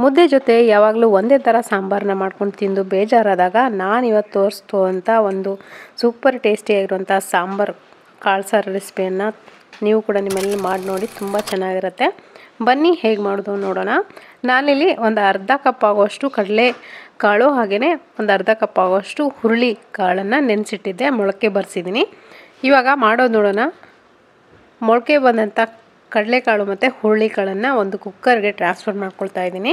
ಮುದ್ದೆ ಜೊತೆ ಯಾವಾಗಲೂ ಒಂದೇ ಥರ ಸಾಂಬಾರನ್ನ ಮಾಡ್ಕೊಂಡು ತಿಂದು ಬೇಜಾರಾದಾಗ ನಾನಿವತ್ತು ತೋರಿಸ್ತುವಂಥ ಒಂದು ಸೂಪರ್ ಟೇಸ್ಟಿಯಾಗಿರುವಂಥ ಸಾಂಬಾರು ಕಾಳು ಸಾರು ರೆಸಿಪಿಯನ್ನು ನೀವು ಕೂಡ ನಿಮ್ಮಲ್ಲಿ ಮಾಡಿ ನೋಡಿ, ತುಂಬ ಚೆನ್ನಾಗಿರುತ್ತೆ. ಬನ್ನಿ ಹೇಗೆ ಮಾಡೋದು ನೋಡೋಣ. ನಾನಿಲ್ಲಿ ಒಂದು ಅರ್ಧ ಕಪ್ ಆಗುವಷ್ಟು ಕಡಲೆ ಕಾಳು ಹಾಗೆಯೇ ಒಂದು ಅರ್ಧ ಕಪ್ ಆಗುವಷ್ಟು ಹುರುಳಿ ಕಾಳನ್ನು ನೆನೆಸಿಟ್ಟಿದ್ದೆ, ಮೊಳಕೆ ಬರೆಸಿದ್ದೀನಿ. ಇವಾಗ ಮಾಡೋದು ನೋಡೋಣ. ಮೊಳಕೆ ಬಂದಂಥ ಕಡಲೆಕಾಳು ಮತ್ತು ಹುರುಳಿಕಾಳನ್ನು ಒಂದು ಕುಕ್ಕರ್ಗೆ ಟ್ರಾನ್ಸ್ಫರ್ ಮಾಡ್ಕೊಳ್ತಾ ಇದ್ದೀನಿ.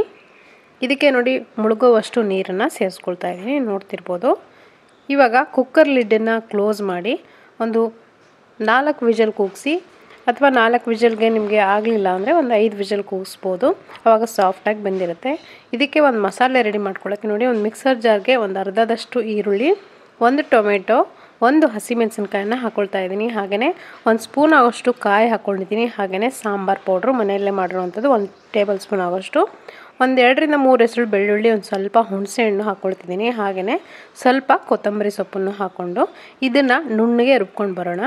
ಇದಕ್ಕೆ ನೋಡಿ ಮುಳುಗುವಷ್ಟು ನೀರನ್ನು ಸೇರಿಸ್ಕೊಳ್ತಾ ಇದ್ದೀನಿ, ನೋಡ್ತಿರ್ಬೋದು. ಇವಾಗ ಕುಕ್ಕರ್ ಲಿಡ್ಡನ್ನು ಕ್ಲೋಸ್ ಮಾಡಿ ಒಂದು 4 ವಿಷಲ್ ಕೂಗಿಸಿ, ಅಥವಾ 4 ವಿಷಲ್ಗೆ ನಿಮಗೆ ಆಗಲಿಲ್ಲ ಅಂದರೆ ಒಂದು 5 ವಿಷಲ್ ಕೂಗಿಸ್ಬೋದು, ಆವಾಗ ಸಾಫ್ಟಾಗಿ ಬಂದಿರುತ್ತೆ. ಇದಕ್ಕೆ ಒಂದು ಮಸಾಲೆ ರೆಡಿ ಮಾಡ್ಕೊಳ್ಳೋಕ್ಕೆ ನೋಡಿ ಒಂದು ಮಿಕ್ಸರ್ ಜಾರ್ಗೆ ಒಂದು ಅರ್ಧದಷ್ಟು ಈರುಳ್ಳಿ, 1 ಟೊಮೆಟೊ, 1 ಹಸಿಮೆಣಸಿನ್ಕಾಯನ್ನು ಹಾಕ್ಕೊಳ್ತಾ ಇದ್ದೀನಿ. ಹಾಗೆಯೇ 1 ಸ್ಪೂನ್ ಆಗೋಷ್ಟು ಕಾಯಿ ಹಾಕ್ಕೊಂಡಿದ್ದೀನಿ. ಹಾಗೆಯೇ ಸಾಂಬಾರು ಪೌಡ್ರು ಮನೆಯಲ್ಲೇ ಮಾಡಿರುವಂಥದ್ದು 1 ಟೇಬಲ್ ಸ್ಪೂನ್ ಆಗೋಷ್ಟು, 1 2 ರಿಂದ 3 ಹೆಸರು ಬೆಳ್ಳುಳ್ಳಿ, ಒಂದು ಸ್ವಲ್ಪ ಹುಣಸೆ ಹಣ್ಣು ಹಾಕ್ಕೊಳ್ತಿದ್ದೀನಿ. ಹಾಗೆಯೇ ಸ್ವಲ್ಪ ಕೊತ್ತಂಬರಿ ಸೊಪ್ಪನ್ನು ಹಾಕ್ಕೊಂಡು ಇದನ್ನು ನುಣ್ಣಗೆ ರುಬ್ಕೊಂಡು ಬರೋಣ.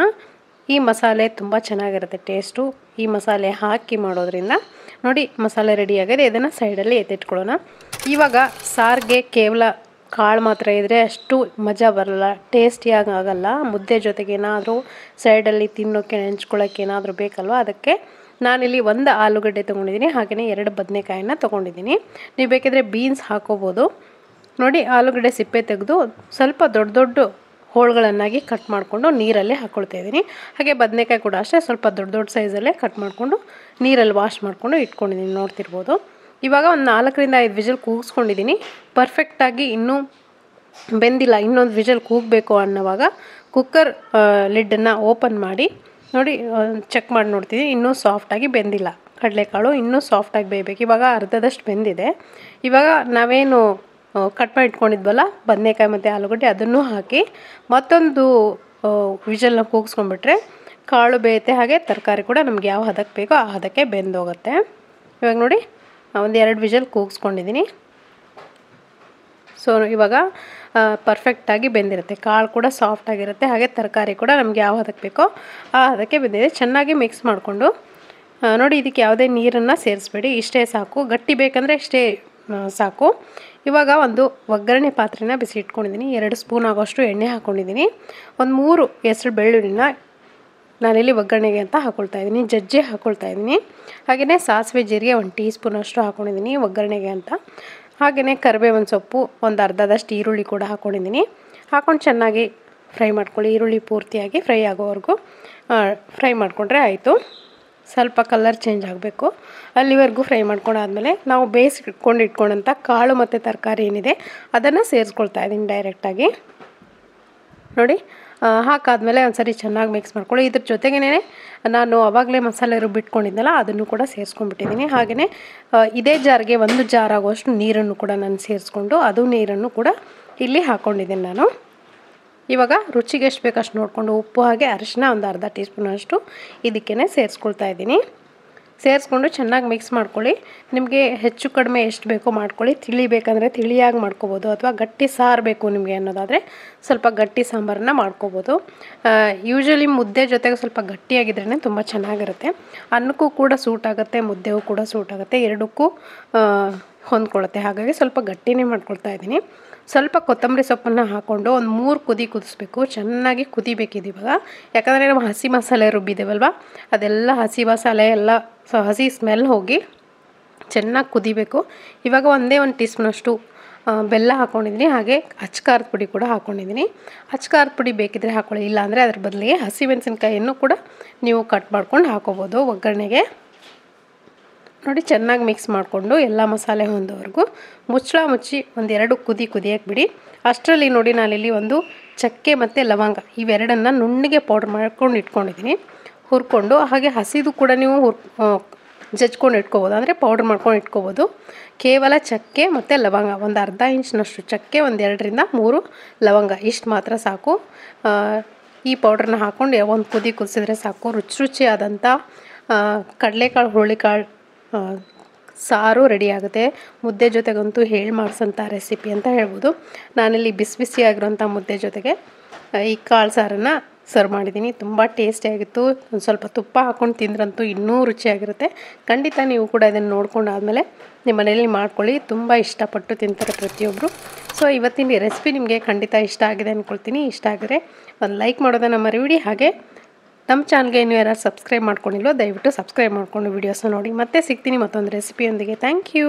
ಈ ಮಸಾಲೆ ತುಂಬ ಚೆನ್ನಾಗಿರುತ್ತೆ ಟೇಸ್ಟು. ಈ ಮಸಾಲೆ ಹಾಕಿ ಮಾಡೋದ್ರಿಂದ ನೋಡಿ ಮಸಾಲೆ ರೆಡಿಯಾಗಿದೆ. ಇದನ್ನು ಸೈಡಲ್ಲಿ ಎತ್ತಿಟ್ಕೊಳ್ಳೋಣ. ಇವಾಗ ಸಾರಿಗೆ ಕೇವಲ ಕಾಳು ಮಾತ್ರ ಇದ್ದರೆ ಅಷ್ಟು ಮಜಾ ಬರಲ್ಲ, ಟೇಸ್ಟಿಯಾಗಿ ಆಗಲ್ಲ. ಮುದ್ದೆ ಜೊತೆಗೆ ಏನಾದರೂ ಸೈಡಲ್ಲಿ ತಿನ್ನೋಕ್ಕೆ ನೆಂಚ್ಕೊಳ್ಳೋಕ್ಕೆ ಏನಾದರೂ ಬೇಕಲ್ವ, ಅದಕ್ಕೆ ನಾನಿಲ್ಲಿ 1 ಆಲೂಗಡ್ಡೆ ತೊಗೊಂಡಿದ್ದೀನಿ. ಹಾಗೆಯೇ 2 ಬದನೆಕಾಯನ್ನು ತೊಗೊಂಡಿದ್ದೀನಿ. ನೀವು ಬೇಕಿದ್ರೆ ಬೀನ್ಸ್ ಹಾಕೋಬೋದು. ನೋಡಿ ಆಲೂಗಡ್ಡೆ ಸಿಪ್ಪೆ ತೆಗೆದು ಸ್ವಲ್ಪ ದೊಡ್ಡ ದೊಡ್ಡ ಹೋಳುಗಳನ್ನಾಗಿ ಕಟ್ ಮಾಡಿಕೊಂಡು ನೀರಲ್ಲೇ ಹಾಕ್ಕೊಳ್ತಾ ಇದ್ದೀನಿ. ಹಾಗೆ ಬದನೆಕಾಯಿ ಕೂಡ ಅಷ್ಟೇ ಸ್ವಲ್ಪ ದೊಡ್ಡ ದೊಡ್ಡ ಸೈಜಲ್ಲೇ ಕಟ್ ಮಾಡಿಕೊಂಡು ನೀರಲ್ಲಿ ವಾಶ್ ಮಾಡಿಕೊಂಡು ಇಟ್ಕೊಂಡಿದ್ದೀನಿ, ನೋಡ್ತಿರ್ಬೋದು. ಇವಾಗ ಒಂದು 4 ರಿಂದ 5 ವಿಷಲ್ ಕೂಗಿಸ್ಕೊಂಡಿದ್ದೀನಿ. ಪರ್ಫೆಕ್ಟಾಗಿ ಇನ್ನೂ ಬೆಂದಿಲ್ಲ, ಇನ್ನೊಂದು ವಿಷಲ್ ಕೂಗಬೇಕು ಅನ್ನೋವಾಗ ಕುಕ್ಕರ್ ಲಿಡ್ಡನ್ನು ಓಪನ್ ಮಾಡಿ ನೋಡಿ ಚೆಕ್ ಮಾಡಿ ನೋಡ್ತಿದ್ದೀನಿ, ಇನ್ನೂ ಸಾಫ್ಟಾಗಿ ಬೆಂದಿಲ್ಲ. ಕಡಲೆಕಾಳು ಇನ್ನೂ ಸಾಫ್ಟಾಗಿ ಬೇಯಬೇಕು. ಇವಾಗ ಅರ್ಧದಷ್ಟು ಬೆಂದಿದೆ. ಇವಾಗ ನಾವೇನು ಕಟ್ ಮಾಡಿ ಇಟ್ಕೊಂಡಿದ್ವಲ್ಲ ಬದನೆಕಾಯಿ ಮತ್ತು ಆಲೂಗಡ್ಡೆ, ಅದನ್ನು ಹಾಕಿ ಮತ್ತೊಂದು ವಿಷಲ್ನ ಕೂಗಿಸ್ಕೊಂಡ್ಬಿಟ್ರೆ ಕಾಳು ಬೇಯುತ್ತೆ. ಹಾಗೆ ತರಕಾರಿ ಕೂಡ ನಮ್ಗೆ ಯಾವ ಹದಕ್ಕೆ ಬೇಕೋ ಆ ಹದಕ್ಕೆ ಬೆಂದೋಗುತ್ತೆ. ಇವಾಗ ನೋಡಿ ಒಂದು 2 ವಿಷಲ್ ಕೂಗಿಸ್ಕೊಂಡಿದ್ದೀನಿ. ಸೊ ಇವಾಗ ಪರ್ಫೆಕ್ಟಾಗಿ ಬೆಂದಿರುತ್ತೆ, ಕಾಳು ಕೂಡ ಸಾಫ್ಟಾಗಿರುತ್ತೆ. ಹಾಗೆ ತರಕಾರಿ ಕೂಡ ನಮಗೆ ಯಾವ ಹದಕ್ಕೆ ಬೇಕೋ ಆ ಹದಕ್ಕೆ ಬೆಂದಿದೆ. ಚೆನ್ನಾಗಿ ಮಿಕ್ಸ್ ಮಾಡಿಕೊಂಡು ನೋಡಿ ಇದಕ್ಕೆ ಯಾವುದೇ ನೀರನ್ನು ಸೇರಿಸ್ಬೇಡಿ, ಇಷ್ಟೇ ಸಾಕು. ಗಟ್ಟಿ ಬೇಕಂದರೆ ಇಷ್ಟೇ ಸಾಕು. ಇವಾಗ ಒಂದು ಒಗ್ಗರಣೆ ಪಾತ್ರೆನ ಬಿಸಿ ಇಟ್ಕೊಂಡಿದ್ದೀನಿ. 2 ಸ್ಪೂನ್ ಆಗೋಷ್ಟು ಎಣ್ಣೆ ಹಾಕ್ಕೊಂಡಿದ್ದೀನಿ. ಒಂದು 3 ಹೆಸರು ಬೆಳ್ಳುಳ್ಳಿನ ನಾನಿಲ್ಲಿ ಒಗ್ಗರಣೆಗೆ ಅಂತ ಹಾಕ್ಕೊಳ್ತಾ ಇದ್ದೀನಿ, ಜಜ್ಜಿ ಹಾಕ್ಕೊಳ್ತಾ ಇದ್ದೀನಿ. ಹಾಗೆಯೇ ಸಾಸಿವೆ ಜೀರಿಗೆ 1 ಟೀ ಸ್ಪೂನ್ ಅಷ್ಟು ಹಾಕ್ಕೊಂಡಿದ್ದೀನಿ ಒಗ್ಗರಣೆಗೆ ಅಂತ. ಹಾಗೆಯೇ ಕರಿಬೇವಿನ ಸೊಪ್ಪು, ಒಂದು ಅರ್ಧದಷ್ಟು ಈರುಳ್ಳಿ ಕೂಡ ಹಾಕ್ಕೊಂಡಿದ್ದೀನಿ. ಹಾಕ್ಕೊಂಡು ಚೆನ್ನಾಗಿ ಫ್ರೈ ಮಾಡ್ಕೊಳ್ಳಿ. ಈರುಳ್ಳಿ ಪೂರ್ತಿಯಾಗಿ ಫ್ರೈ ಆಗೋವರೆಗೂ ಫ್ರೈ ಮಾಡಿಕೊಂಡ್ರೆ ಆಯಿತು. ಸ್ವಲ್ಪ ಕಲರ್ ಚೇಂಜ್ ಆಗಬೇಕು, ಅಲ್ಲಿವರೆಗೂ ಫ್ರೈ ಮಾಡ್ಕೊಂಡಾದ್ಮೇಲೆ ನಾವು ಇಟ್ಕೊಂಡಂಥ ಕಾಳು ಮತ್ತು ತರಕಾರಿ ಏನಿದೆ ಅದನ್ನು ಸೇರಿಸ್ಕೊಳ್ತಾ ಇದ್ದೀನಿ ಡೈರೆಕ್ಟಾಗಿ. ನೋಡಿ ಹಾಕಾದ್ಮೇಲೆ ಒಂದು ಸರಿ ಚೆನ್ನಾಗಿ ಮಿಕ್ಸ್ ಮಾಡ್ಕೊಳ್ಳಿ. ಇದ್ರ ಜೊತೆಗೇ ನಾನು ಆವಾಗಲೇ ಮಸಾಲೆ ರುಬ್ಬಿಟ್ಕೊಂಡಿದ್ದೆನಲ್ಲ ಅದನ್ನು ಕೂಡ ಸೇರಿಸ್ಕೊಂಡ್ಬಿಟ್ಟಿದ್ದೀನಿ. ಹಾಗೆಯೇ ಇದೇ ಜಾರ್ಗೆ 1 ಜಾರ್ ಆಗುವಷ್ಟು ನೀರನ್ನು ಕೂಡ ನಾನು ಸೇರಿಸ್ಕೊಂಡು ಅದು ನೀರನ್ನು ಕೂಡ ಇಲ್ಲಿ ಹಾಕ್ಕೊಂಡಿದ್ದೀನಿ ನಾನು. ಇವಾಗ ರುಚಿಗೆ ಎಷ್ಟು ಬೇಕು ಅಷ್ಟು ನೋಡಿಕೊಂಡು ಉಪ್ಪು ಹಾಗೆ ಅರಿಶಿನ ಒಂದು ಅರ್ಧ ಟೀ ಸ್ಪೂನ್ ಅಷ್ಟು ಇದಕ್ಕೇ ಸೇರಿಸ್ಕೊಳ್ತಾ ಇದ್ದೀನಿ. ಸೇರಿಸ್ಕೊಂಡು ಚೆನ್ನಾಗಿ ಮಿಕ್ಸ್ ಮಾಡ್ಕೊಳ್ಳಿ. ನಿಮಗೆ ಹೆಚ್ಚು ಕಡಿಮೆ ಎಷ್ಟು ಬೇಕೋ ಮಾಡ್ಕೊಳ್ಳಿ. ತಿಳಿ ಬೇಕಂದರೆ ತಿಳಿಯಾಗಿ ಮಾಡ್ಕೋಬೋದು, ಅಥವಾ ಗಟ್ಟಿ ಸಾರು ಬೇಕು ನಿಮಗೆ ಅನ್ನೋದಾದರೆ ಸ್ವಲ್ಪ ಗಟ್ಟಿ ಸಾಂಬಾರನ್ನ ಮಾಡ್ಕೋಬೋದು. ಯೂಶ್ವಲಿ ಮುದ್ದೆ ಜೊತೆಗೆ ಸ್ವಲ್ಪ ಗಟ್ಟಿಯಾಗಿದ್ರೇ ತುಂಬ ಚೆನ್ನಾಗಿರುತ್ತೆ. ಅನ್ನಕ್ಕೂ ಕೂಡ ಸೂಟ್ ಆಗುತ್ತೆ, ಮುದ್ದೆಗೂ ಕೂಡ ಸೂಟ್ ಆಗುತ್ತೆ, ಎರಡಕ್ಕೂ ಹೊಂದ್ಕೊಳ್ಳುತ್ತೆ. ಹಾಗಾಗಿ ಸ್ವಲ್ಪ ಗಟ್ಟಿನೇ ಮಾಡ್ಕೊಳ್ತಾ ಇದ್ದೀನಿ. ಸ್ವಲ್ಪ ಕೊತ್ತಂಬರಿ ಸೊಪ್ಪನ್ನು ಹಾಕ್ಕೊಂಡು ಒಂದು 3 ಕುದಿ ಕುದಿಸ್ಬೇಕು. ಚೆನ್ನಾಗಿ ಕುದಿಬೇಕಿದೆ ಇವಾಗ, ಯಾಕಂದರೆ ನಾವು ಹಸಿ ಮಸಾಲೆ ರುಬ್ಬಿದ್ದೇವಲ್ವ, ಅದೆಲ್ಲ ಹಸಿ ಮಸಾಲೆ ಎಲ್ಲ ಹಸಿ ಸ್ಮೆಲ್ ಹೋಗಿ ಚೆನ್ನಾಗಿ ಕುದಿಬೇಕು. ಇವಾಗ 1 ಟೀ ಸ್ಪೂನಷ್ಟು ಬೆಲ್ಲ ಹಾಕ್ಕೊಂಡಿದ್ದೀನಿ. ಹಾಗೆ ಅಚ್ಕಾರದ ಪುಡಿ ಕೂಡ ಹಾಕ್ಕೊಂಡಿದ್ದೀನಿ. ಅಚ್ಕಾರದ ಪುಡಿ ಬೇಕಿದ್ರೆ ಹಾಕ್ಕೊಳ್ಳಿ, ಇಲ್ಲಾಂದರೆ ಅದ್ರ ಬದಲಿಗೆ ಹಸಿಮೆಣಸಿನ್ಕಾಯಿಯನ್ನು ಕೂಡ ನೀವು ಕಟ್ ಮಾಡ್ಕೊಂಡು ಹಾಕೋಬೋದು ಒಗ್ಗರಣೆಗೆ. ನೋಡಿ ಚೆನ್ನಾಗಿ ಮಿಕ್ಸ್ ಮಾಡಿಕೊಂಡು ಎಲ್ಲ ಮಸಾಲೆ ಹೊಂದೋವರೆಗೂ ಮುಚ್ಚಳ ಮುಚ್ಚಿ 1-2 ಕುದಿಯಕ್ಕೆ ಬಿಡಿ. ಅಷ್ಟರಲ್ಲಿ ನೋಡಿ ನಾನಿಲ್ಲಿ ಒಂದು ಚಕ್ಕೆ ಮತ್ತು ಲವಂಗ ಇವೆರಡನ್ನು ನುಣ್ಣಗೆ ಪೌಡ್ರ್ ಮಾಡ್ಕೊಂಡು ಇಟ್ಕೊಂಡಿದ್ದೀನಿ, ಹುರ್ಕೊಂಡು. ಹಾಗೆ ಹಸಿದು ಕೂಡ ನೀವು ಜಜ್ಕೊಂಡು ಇಟ್ಕೋಬೋದು, ಅಂದರೆ ಪೌಡ್ರ್ ಮಾಡ್ಕೊಂಡು ಇಟ್ಕೋಬೋದು. ಕೇವಲ ಚಕ್ಕೆ ಮತ್ತು ಲವಂಗ, ಒಂದು ಅರ್ಧ ಇಂಚಿನಷ್ಟು ಚಕ್ಕೆ, 1-2 ರಿಂದ 3 ಲವಂಗ, ಇಷ್ಟು ಮಾತ್ರ ಸಾಕು. ಈ ಪೌಡ್ರನ್ನ ಹಾಕ್ಕೊಂಡು ಒಂದು ಕುದಿಸಿದ್ರೆ ಸಾಕು. ರುಚಿಯಾದಂಥ ಕಡಲೆಕಾಳು ಹುರುಳಿಕಾಳು ಸಾರು ರೆಡಿ ಆಗುತ್ತೆ. ಮುದ್ದೆ ಜೊತೆಗಂತೂ ಹೇಳಿ ಮಾಡಿಸೋಂಥ ರೆಸಿಪಿ ಅಂತ ಹೇಳ್ಬೋದು. ನಾನಿಲ್ಲಿ ಬಿಸಿ ಬಿಸಿಯಾಗಿರೋಂಥ ಮುದ್ದೆ ಜೊತೆಗೆ ಈ ಕಾಳು ಸಾರನ್ನು ಸರ್ವ್ ಮಾಡಿದ್ದೀನಿ. ತುಂಬ ಟೇಸ್ಟಿಯಾಗಿತ್ತು. ಒಂದು ಸ್ವಲ್ಪ ತುಪ್ಪ ಹಾಕ್ಕೊಂಡು ತಿಂದ್ರಂತೂ ಇನ್ನೂ ರುಚಿಯಾಗಿರುತ್ತೆ. ಖಂಡಿತ ನೀವು ಕೂಡ ಇದನ್ನು ನೋಡ್ಕೊಂಡಾದಮೇಲೆ ನಿಮ್ಮ ಮನೆಯಲ್ಲಿ ಮಾಡ್ಕೊಳ್ಳಿ, ತುಂಬ ಇಷ್ಟಪಟ್ಟು ತಿಂತಾರೆ ಪ್ರತಿಯೊಬ್ಬರು. ಸೊ ಇವತ್ತಿನ ರೆಸಿಪಿ ನಿಮಗೆ ಖಂಡಿತ ಇಷ್ಟ ಆಗಿದೆ ಅಂದ್ಕೊಳ್ತೀನಿ. ಇಷ್ಟ ಆಗಿದ್ರೆ ಒಂದು ಲೈಕ್ ಮಾಡೋದನ್ನು ಮರಿಬೇಡಿ. ಹಾಗೆ ನಮ್ಮ ಚಾನಲ್ಗೆ ಇನ್ನೂ ಯಾರು ಸಬ್ಸ್ಕ್ರೈಬ್ ಮಾಡ್ಕೊಂಡಿಲ್ವೋ ದಯವಿಟ್ಟು ಸಬ್ಸ್ಕ್ರೈಬ್ ಮಾಡಿಕೊಂಡು ವೀಡಿಯೋಸ್ನ ನೋಡಿ. ಮತ್ತೆ ಸಿಗ್ತೀನಿ ಮತ್ತೊಂದು ರೆಸಿಪಿಯೊಂದಿಗೆ. Thank you.